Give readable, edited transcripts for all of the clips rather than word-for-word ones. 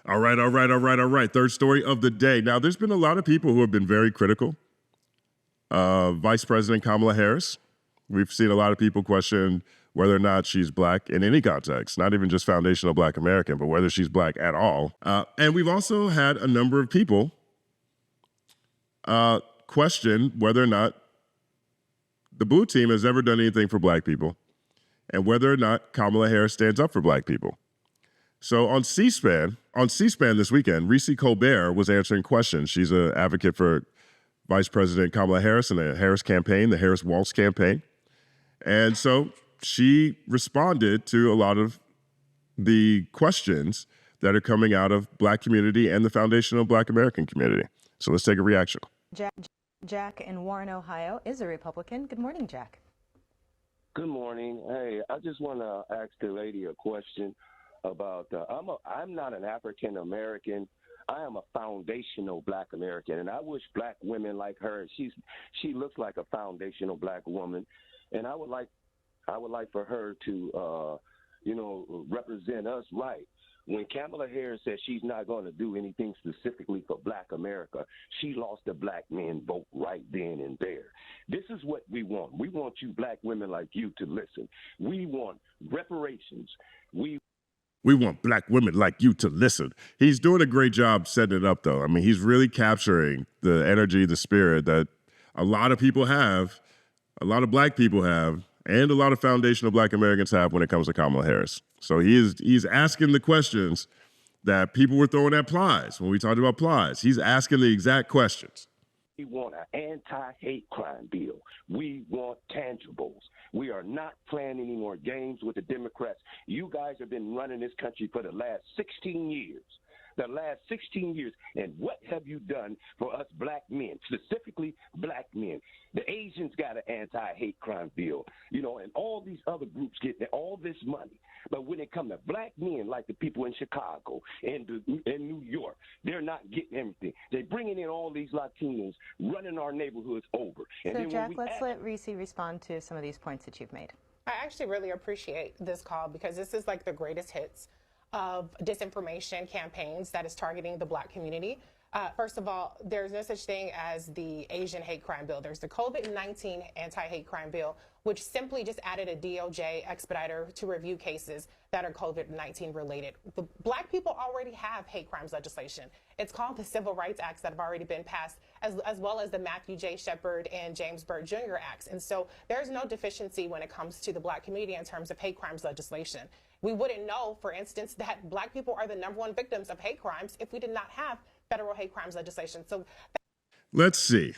All right. Third story of the day. Now, there's been a lot of people who have been very critical of Vice President Kamala Harris. We've seen a lot of people question whether or not she's black in any context, not even just foundational black American, but whether she's black at all. And we've also had a number of people question whether or not the blue team has ever done anything for black people and whether or not Kamala Harris stands up for black people. So on C-SPAN this weekend, Reese Colbert was answering questions. She's an advocate for Vice President Kamala Harris and the Harris campaign, the Harris-Walz campaign. And so she responded to a lot of the questions that are coming out of black community and the foundational black American community. So let's take a reaction. Jack in Warren, Ohio is a Republican. Good morning, Jack. Good morning. Hey, I just want to ask the lady a question about, I'm not an African American. I am a foundational black American, and I wish black women like her. She looks like a foundational black woman, and I would like for her to, represent us right. When Kamala Harris says she's not going to do anything specifically for black America, she lost the black men vote right then and there. This is what we want. We want you black women like you to listen. We want reparations. We want black women like you to listen. He's doing a great job setting it up, though. I mean, he's really capturing the energy, the spirit that a lot of people have, a lot of black people have, and a lot of foundational black Americans have when it comes to Kamala Harris. So he's asking the questions that people were throwing at Plies when we talked about Plies. He's asking the exact questions. We want an anti-hate crime bill. We want tangibles. We are not playing any more games with the Democrats. You guys have been running this country for the last 16 years. And what have you done for us black men, specifically black men? The Asians got an anti-hate crime bill, and all these other groups get all this money. But when it comes to black men, like the people in Chicago and in New York, they're not getting everything. They're bringing in all these Latinos, running our neighborhoods over. And so, Jack, let's let Reese respond to some of these points that you've made. I actually really appreciate this call because this is like the greatest hits of disinformation campaigns that is targeting the black community. First of all, there's no such thing as the Asian hate crime bill. There's the COVID-19 anti-hate crime bill, which simply just added a DOJ expediter to review cases that are COVID-19 related. The black people already have hate crimes legislation. It's called the Civil Rights Acts that have already been passed, as well as the Matthew J. Shepard and James Byrd Jr. Acts. And so there's no deficiency when it comes to the black community in terms of hate crimes legislation. We wouldn't know, for instance, that black people are the #1 victims of hate crimes if we did not have federal hate crimes legislation. So let's see.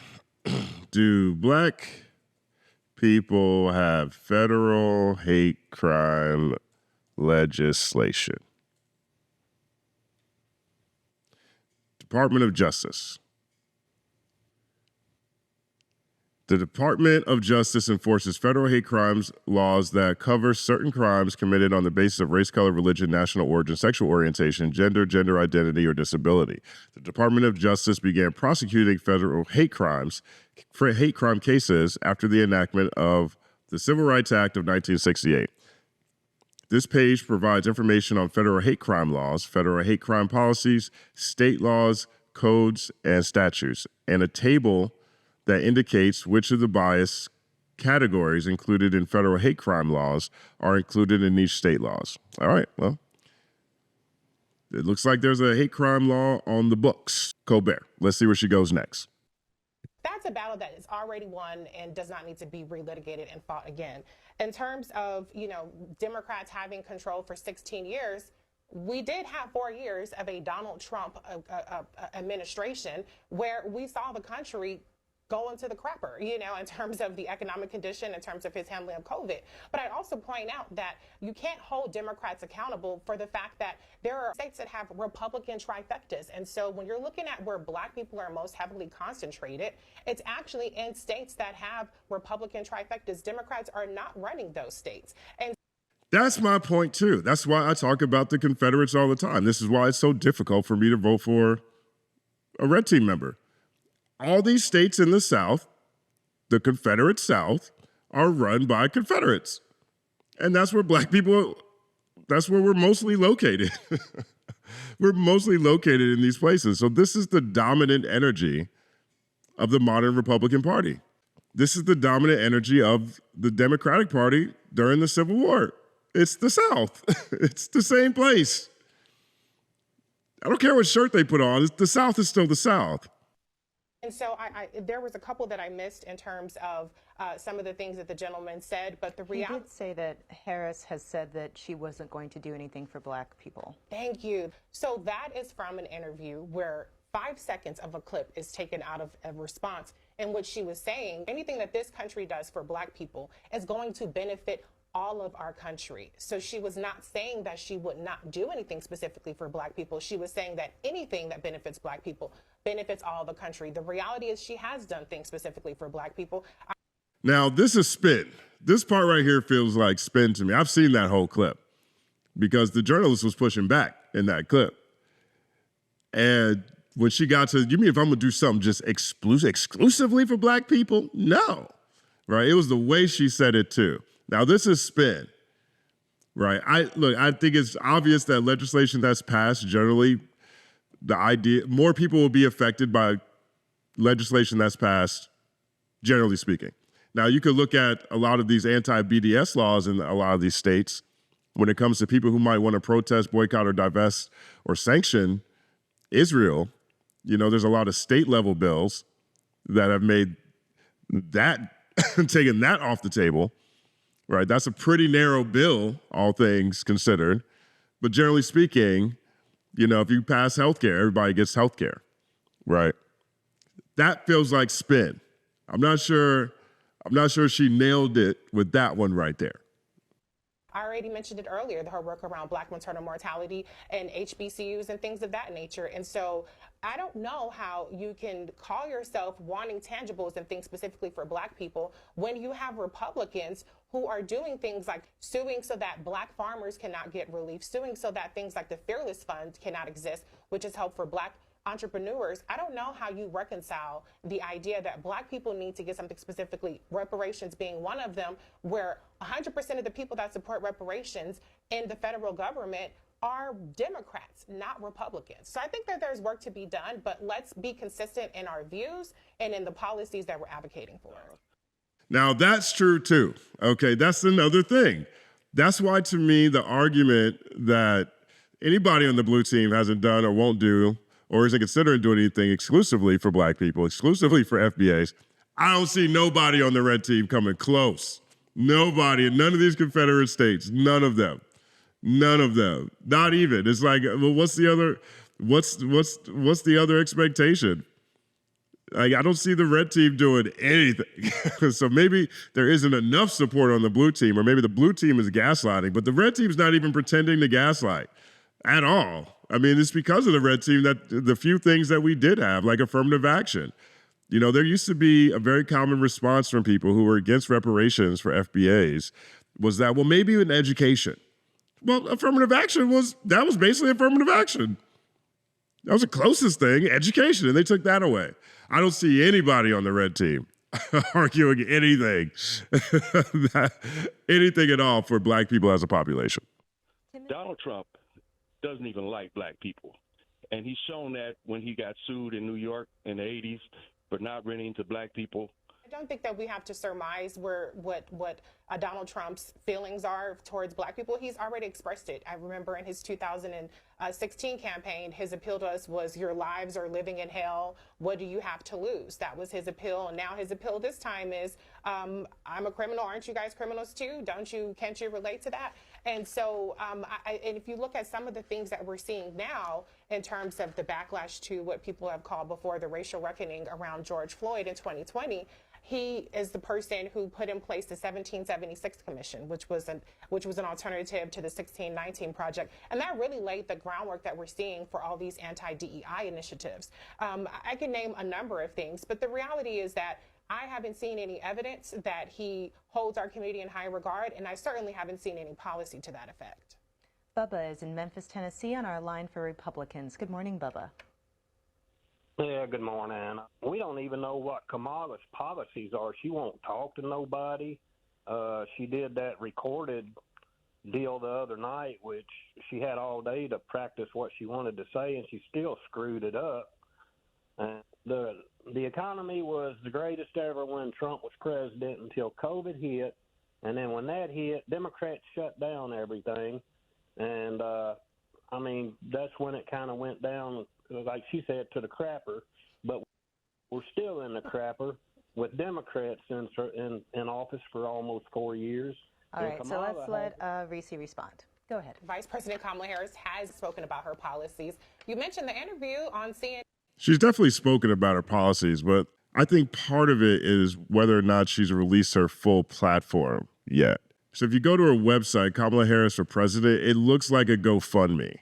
Do black people have federal hate crime legislation? Department of Justice. The Department of Justice enforces federal hate crimes laws that cover certain crimes committed on the basis of race, color, religion, national origin, sexual orientation, gender identity, or disability. The Department of Justice began prosecuting federal hate crime cases after the enactment of the Civil Rights Act of 1968. This page provides information on federal hate crime laws, federal hate crime policies, state laws, codes, and statutes, and a table that indicates which of the bias categories included in federal hate crime laws are included in each state laws. All right, well, it looks like there's a hate crime law on the books. Colbert, let's see where she goes next. That's a battle that is already won and does not need to be relitigated and fought again. In terms of, Democrats having control for 16 years, we did have 4 years of a Donald Trump administration where we saw the country go into the crapper, in terms of the economic condition, in terms of his handling of COVID. But I'd also point out that you can't hold Democrats accountable for the fact that there are states that have Republican trifectas. And so when you're looking at where black people are most heavily concentrated, it's actually in states that have Republican trifectas. Democrats are not running those states. And that's my point, too. That's why I talk about the Confederates all the time. This is why it's so difficult for me to vote for a red team member. All these states in the South, the Confederate South, are run by Confederates. And that's where black people, that's where we're mostly located. We're mostly located in these places. So this is the dominant energy of the modern Republican Party. This is the dominant energy of the Democratic Party during the Civil War. It's the South. It's the same place. I don't care what shirt they put on. The South is still the South. And so there was a couple that I missed in terms of some of the things that the gentleman said, but the He reality. did say that Harris has said that she wasn't going to do anything for black people. Thank you. So that is from an interview where 5 seconds of a clip is taken out of a response in which she was saying anything that this country does for black people is going to benefit all of our country. So she was not saying that she would not do anything specifically for black people. She was saying that anything that benefits black people benefits all the country. The reality is she has done things specifically for black people. Now, this is spin. This part right here feels like spin to me. I've seen that whole clip because the journalist was pushing back in that clip. And when she got to, you mean if I'm going to do something just exclusively for black people? No, right? It was the way she said it too. Now, this is spin, right? I think it's obvious that legislation that's passed, generally, the idea, more people will be affected by legislation that's passed, generally speaking. Now, you could look at a lot of these anti-BDS laws in a lot of these states when it comes to people who might want to protest, boycott, or divest, or sanction Israel. You know, there's a lot of state-level bills that have made that, taken that off the table. Right, that's a pretty narrow bill, all things considered. But generally speaking, you know, if you pass healthcare, everybody gets healthcare, right? That feels like spin. I'm not sure she nailed it with that one right there. I already mentioned it earlier, her work around black maternal mortality and HBCUs and things of that nature. And so I don't know how you can call yourself wanting tangibles and things specifically for black people when you have Republicans who are doing things like suing so that black farmers cannot get relief, suing so that things like the Fearless Fund cannot exist, which is help for black entrepreneurs. I don't know how you reconcile the idea that black people need to get something specifically, reparations being one of them, where 100% of the people that support reparations in the federal government are Democrats, not Republicans. So I think that there's work to be done, but let's be consistent in our views and in the policies that we're advocating for. Now, that's true too. Okay, that's another thing. That's why, to me, the argument that anybody on the blue team hasn't done or won't do or isn't considering doing anything exclusively for black people, exclusively for FBAs, I don't see nobody on the red team coming close. Nobody in none of these Confederate states, none of them. None of them. Not even. It's like, well, what's the other expectation? Like, I don't see the red team doing anything. So maybe there isn't enough support on the blue team, or maybe the blue team is gaslighting, but the red team's not even pretending to gaslight at all. I mean, it's because of the red team that the few things that we did have, like affirmative action. You know, there used to be a very common response from people who were against reparations for FBAs was that, well, maybe in education. Well, affirmative action was basically affirmative action. That was the closest thing, education, and they took that away. I don't see anybody on the red team arguing anything, anything at all for black people as a population. Donald Trump doesn't even like black people. And he's shown that when he got sued in New York in the 80s for not renting to black people. I don't think that we have to surmise what Donald Trump's feelings are towards black people. He's already expressed it. I remember in his 2016 campaign, his appeal to us was, your lives are living in hell. What do you have to lose? That was his appeal. And now his appeal this time is, I'm a criminal. Aren't you guys criminals too? Can't you relate to that? And so, and if you look at some of the things that we're seeing now in terms of the backlash to what people have called before the racial reckoning around George Floyd in 2020, he is the person who put in place the 1776 Commission, which was an alternative to the 1619 Project. And that really laid the groundwork that we're seeing for all these anti-DEI initiatives. I can name a number of things, but the reality is that I haven't seen any evidence that he holds our community in high regard, and I certainly haven't seen any policy to that effect. Bubba is in Memphis, Tennessee on our line for Republicans. Good morning, Bubba. Yeah, good morning. We don't even know what Kamala's policies are. She won't talk to nobody. She did that recorded deal the other night, which she had all day to practice what she wanted to say, and she still screwed it up. And the economy was the greatest ever when Trump was president until COVID hit. And then when that hit, Democrats shut down everything. And, I mean, that's when it kind of went down, like she said, to the crapper. But we're still in the crapper with Democrats in office for almost 4 years. All right, so let's let Reese respond. Go ahead. Vice President Kamala Harris has spoken about her policies. You mentioned the interview on CNN. She's definitely spoken about her policies, but I think part of it is whether or not she's released her full platform yet. So if you go to her website, Kamala Harris for President, it looks like a GoFundMe.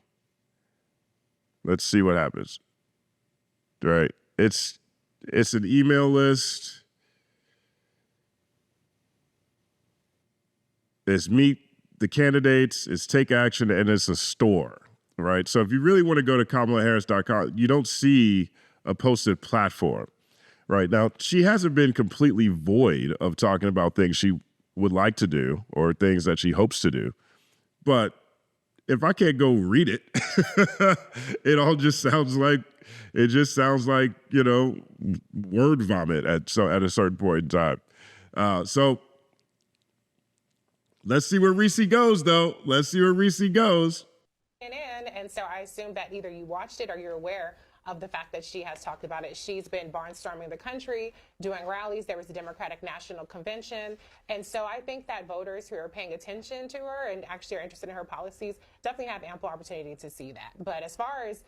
Let's see what happens. Right? It's an email list. It's meet the candidates, it's take action, and it's a store, right? So if you really want to go to KamalaHarris.com, you don't see a posted platform, right? Now, she hasn't been completely void of talking about things she would like to do or things that she hopes to do. But if I can't go read it, it just sounds like, you know, word vomit at a certain point in time. So let's see where Reese goes, though. Let's see where Reese goes. And so I assume that either you watched it or you're aware of the fact that she has talked about it. She's been barnstorming the country, doing rallies. There was the Democratic National Convention. And so I think that voters who are paying attention to her and actually are interested in her policies definitely have ample opportunity to see that. But as far as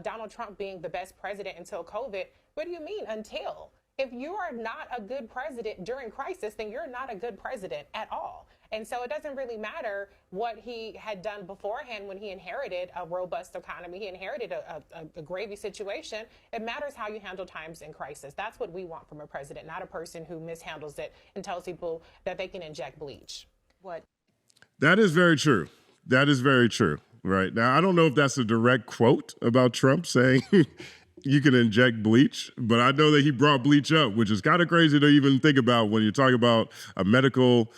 Donald Trump being the best president until COVID, what do you mean until? If you are not a good president during crisis, then you're not a good president at all. And so it doesn't really matter what he had done beforehand when he inherited a robust economy. He inherited a gravy situation. It matters how you handle times in crisis. That's what we want from a president, not a person who mishandles it and tells people that they can inject bleach. What? That is very true. That is very true. Right. Now, I don't know if that's a direct quote about Trump saying you can inject bleach, but I know that he brought bleach up, which is kind of crazy to even think about when you talk about a medical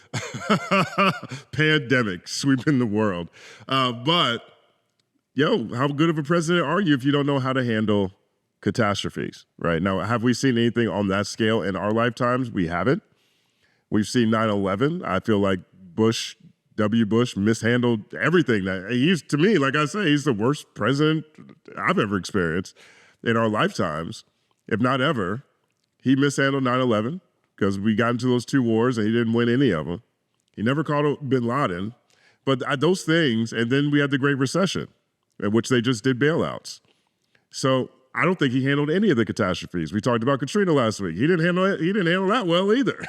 pandemic sweeping the world. But, how good of a president are you if you don't know how to handle catastrophes, right? Now, have we seen anything on that scale in our lifetimes? We haven't. We've seen 9/11. I feel like W. Bush mishandled everything. To me, like I say, he's the worst president I've ever experienced in our lifetimes, if not ever. He mishandled 9/11 because we got into those two wars and he didn't win any of them. He never caught bin Laden. But those things, and then we had the Great Recession, in which they just did bailouts. So I don't think he handled any of the catastrophes. We talked about Katrina last week. He didn't handle that well either.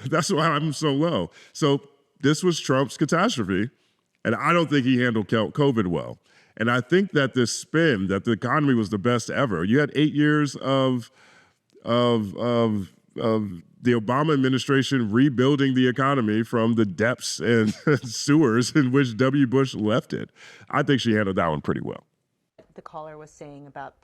That's why I'm so low. So this was Trump's catastrophe, and I don't think he handled COVID well. And I think that this spin, that the economy was the best ever. You had 8 years of the Obama administration rebuilding the economy from the depths and sewers in which W. Bush left it. I think she handled that one pretty well. The caller was saying about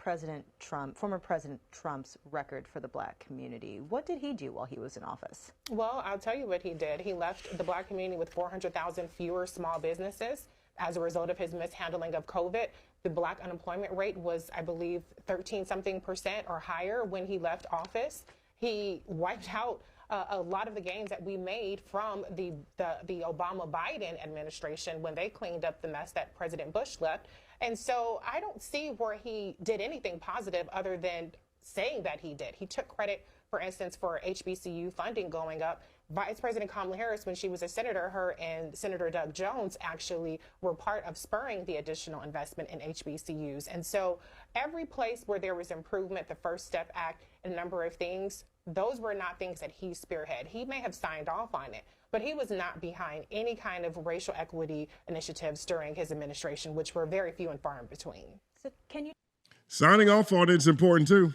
former President Trump's record for the black community. What did he do while he was in office? Well, I'll tell you what he did. He left the black community with 400,000 fewer small businesses. As a result of his mishandling of COVID, the black unemployment rate was, I believe, 13-something% or higher when he left office. He wiped out a lot of the gains that we made from the Obama-Biden administration when they cleaned up the mess that President Bush left. And so I don't see where he did anything positive other than saying that he did. He took credit, for instance, for HBCU funding going up. Vice President Kamala Harris, when she was a senator, her and Senator Doug Jones actually were part of spurring the additional investment in HBCUs. And so every place where there was improvement, the First Step Act, a number of things, those were not things that he spearheaded. He may have signed off on it, but he was not behind any kind of racial equity initiatives during his administration, which were very few and far in between. So Signing off on it's important too.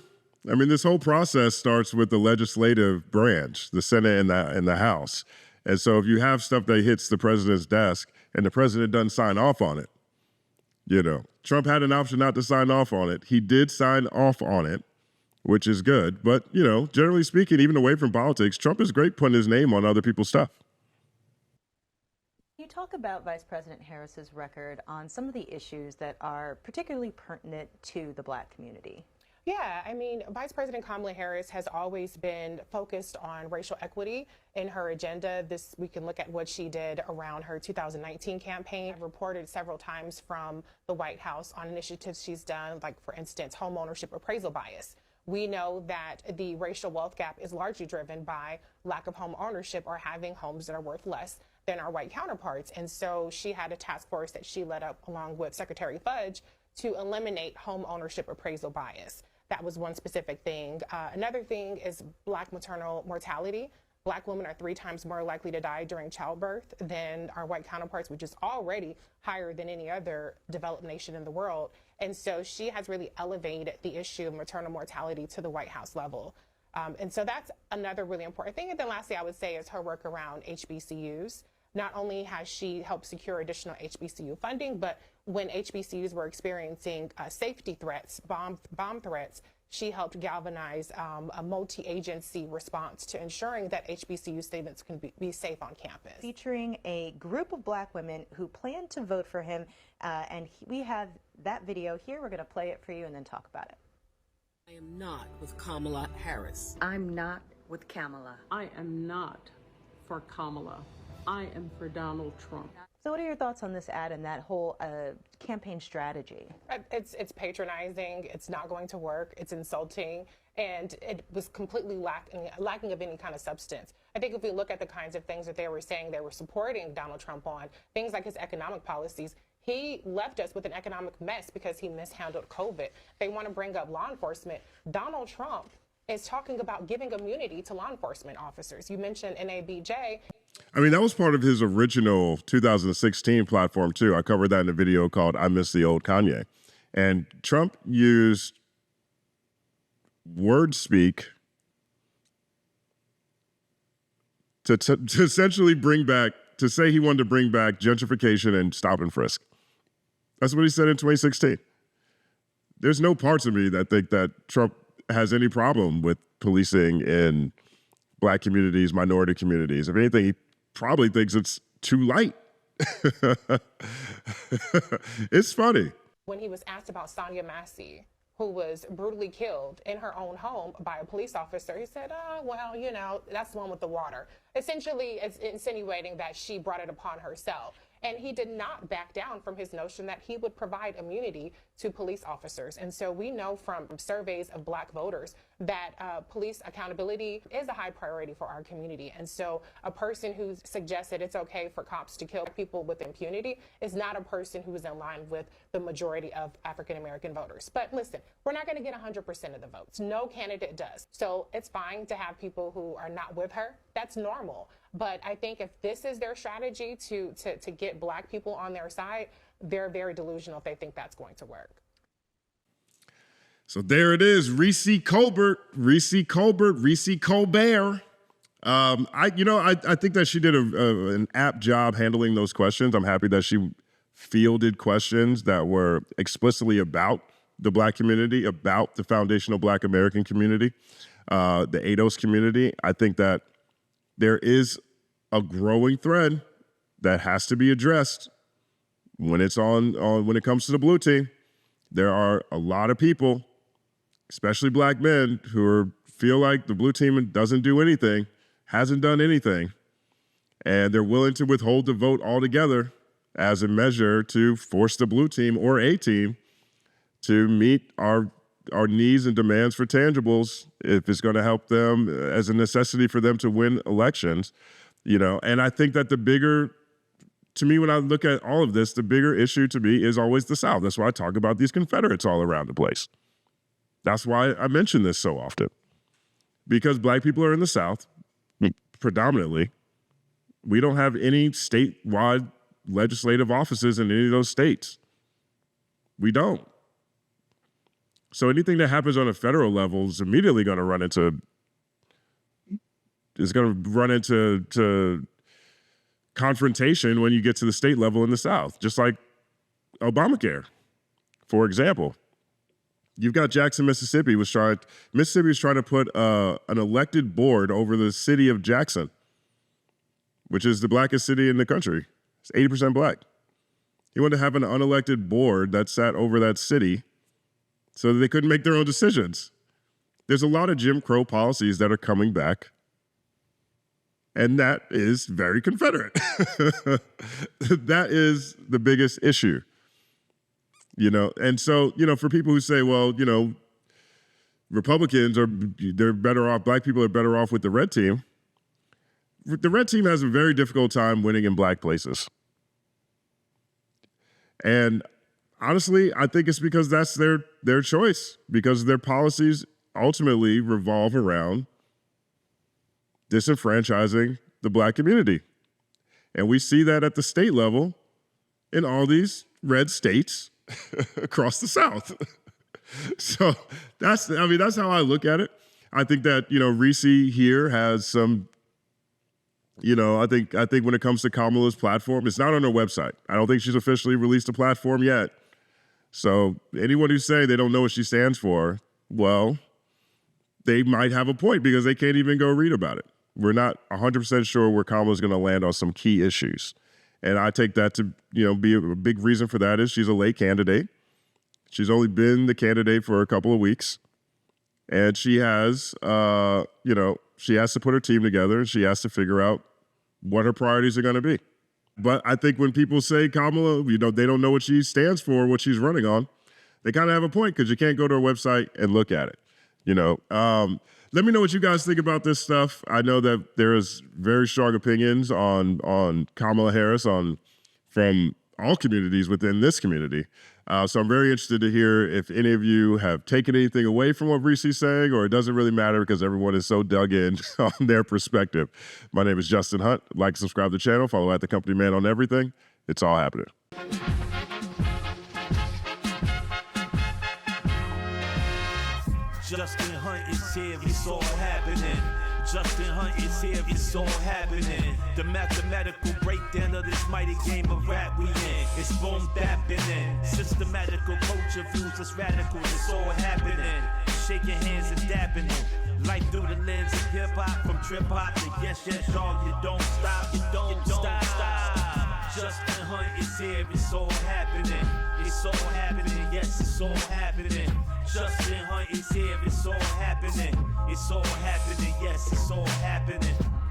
I mean, this whole process starts with the legislative branch, the Senate and the House. And so if you have stuff that hits the president's desk and the president doesn't sign off on it, Trump had an option not to sign off on it. He did sign off on it, which is good. But, generally speaking, even away from politics, Trump is great putting his name on other people's stuff. Can you talk about Vice President Harris's record on some of the issues that are particularly pertinent to the Black community? Yeah, I mean, Vice President Kamala Harris has always been focused on racial equity in her agenda. We can look at what she did around her 2019 campaign. I've reported several times from the White House on initiatives she's done, like, for instance, home ownership appraisal bias. We know that the racial wealth gap is largely driven by lack of home ownership or having homes that are worth less than our white counterparts. And so she had a task force that she led up along with Secretary Fudge to eliminate home ownership appraisal bias. That was one specific thing. Another thing is Black maternal mortality. Black women are 3 times more likely to die during childbirth than our white counterparts, which is already higher than any other developed nation in the world. And so she has really elevated the issue of maternal mortality to the White House level. And so that's another really important thing. And then lastly, I would say is her work around HBCUs. Not only has she helped secure additional HBCU funding, but when HBCUs were experiencing safety threats, bomb threats, she helped galvanize a multi-agency response to ensuring that HBCU students can be safe on campus. Featuring a group of Black women who plan to vote for him, we have that video here. We're going to play it for you and then talk about it. I am not with Kamala Harris. I'm not with Kamala. I am not for Kamala. I am for Donald Trump. So what are your thoughts on this ad and that whole campaign strategy? It's patronizing. It's not going to work. It's insulting. And it was completely lacking of any kind of substance. I think if we look at the kinds of things that they were saying they were supporting Donald Trump on, things like his economic policies, he left us with an economic mess because he mishandled COVID. They want to bring up law enforcement. Donald Trump is talking about giving immunity to law enforcement officers. You mentioned NABJ. I mean, that was part of his original 2016 platform, too. I covered that in a video called I Miss the Old Kanye. And Trump used word speak to essentially to say he wanted to bring back gentrification and stop and frisk. That's what he said in 2016. There's no parts of me that think that Trump has any problem with policing in Black communities, minority communities. If anything, he probably thinks it's too light. It's funny. When he was asked about Sonia Massey, who was brutally killed in her own home by a police officer, he said, oh, well, you know, that's the one with the water. Essentially, it's insinuating that she brought it upon herself. And he did not back down from his notion that he would provide immunity to police officers. And so we know from surveys of Black voters that police accountability is a high priority for our community. And so a person who suggested it's okay for cops to kill people with impunity is not a person who is in line with the majority of African-American voters. But listen, we're not going to get 100% of the votes. No candidate does. So it's fine to have people who are not with her. That's normal. But I think if this is their strategy to get Black people on their side, they're very delusional if they think that's going to work. So there it is, Reese Colbert. I think that she did an apt job handling those questions. I'm happy that she fielded questions that were explicitly about the Black community, about the foundational Black American community, the ADOS community. I think that there is a growing thread that has to be addressed when it comes to the blue team. There are a lot of people, especially Black men, who feel like the blue team doesn't do anything, hasn't done anything, and they're willing to withhold the vote altogether as a measure to force the blue team or a team to meet our needs and demands for tangibles if it's going to help them as a necessity for them to win elections, you know. And I think that to me, when I look at all of this, the bigger issue to me is always the South. That's why I talk about these Confederates all around the place. That's why I mention this so often, because Black people are in the South predominantly. We don't have any statewide legislative offices in any of those states. We don't. So anything that happens on a federal level is immediately going to run into confrontation when you get to the state level in the South, just like Obamacare, for example. You've got Jackson, Mississippi was trying to put an elected board over the city of Jackson, which is the blackest city in the country. It's 80% black. He wanted to have an unelected board that sat over that city so that they couldn't make their own decisions. There's a lot of Jim Crow policies that are coming back, and that is very Confederate. That is the biggest issue, And so, for people who say, well, Republicans they're better off, black people are better off with the red team. The red team has a very difficult time winning in black places. And honestly, I think it's because that's their choice, because their policies ultimately revolve around disenfranchising the black community. And we see that at the state level in all these red states across the South. So that's how I look at it. I think that, Reese here has some, I think when it comes to Kamala's platform, it's not on her website. I don't think she's officially released a platform yet. So anyone who say they don't know what she stands for, well, they might have a point because they can't even go read about it. We're not 100% sure where Kamala's going to land on some key issues. And I take that to, be a big reason for that is she's a late candidate. She's only been the candidate for a couple of weeks. And she has, she has to put her team together and she has to figure out what her priorities are going to be. But I think when people say Kamala, they don't know what she stands for, what she's running on, they kind of have a point because you can't go to her website and look at it. Let me know what you guys think about this stuff. I know that there is very strong opinions on Kamala Harris from all communities within this community. So I'm very interested to hear if any of you have taken anything away from what Reese's saying, or it doesn't really matter because everyone is so dug in on their perspective. My name is Justin Hunt. Like, subscribe to the channel, follow at The Company Man on everything. It's all happening. Justin Hunt is here, it's all happening. Justin Hunt is here, it's all happening. The mathematical breakdown of this mighty game of rap we in. It's boom bapping in. Systematical culture views us radical, it's all happening. Shaking hands and dapping it. Life through the lens of hip hop, from trip hop to yes, y'all, you don't stop, you don't stop. Justin Hunt is here, it's all happening. It's all happening, yes, it's all happening. Justin Hunt is here, it's all happening. It's all happening, yes, it's all happening.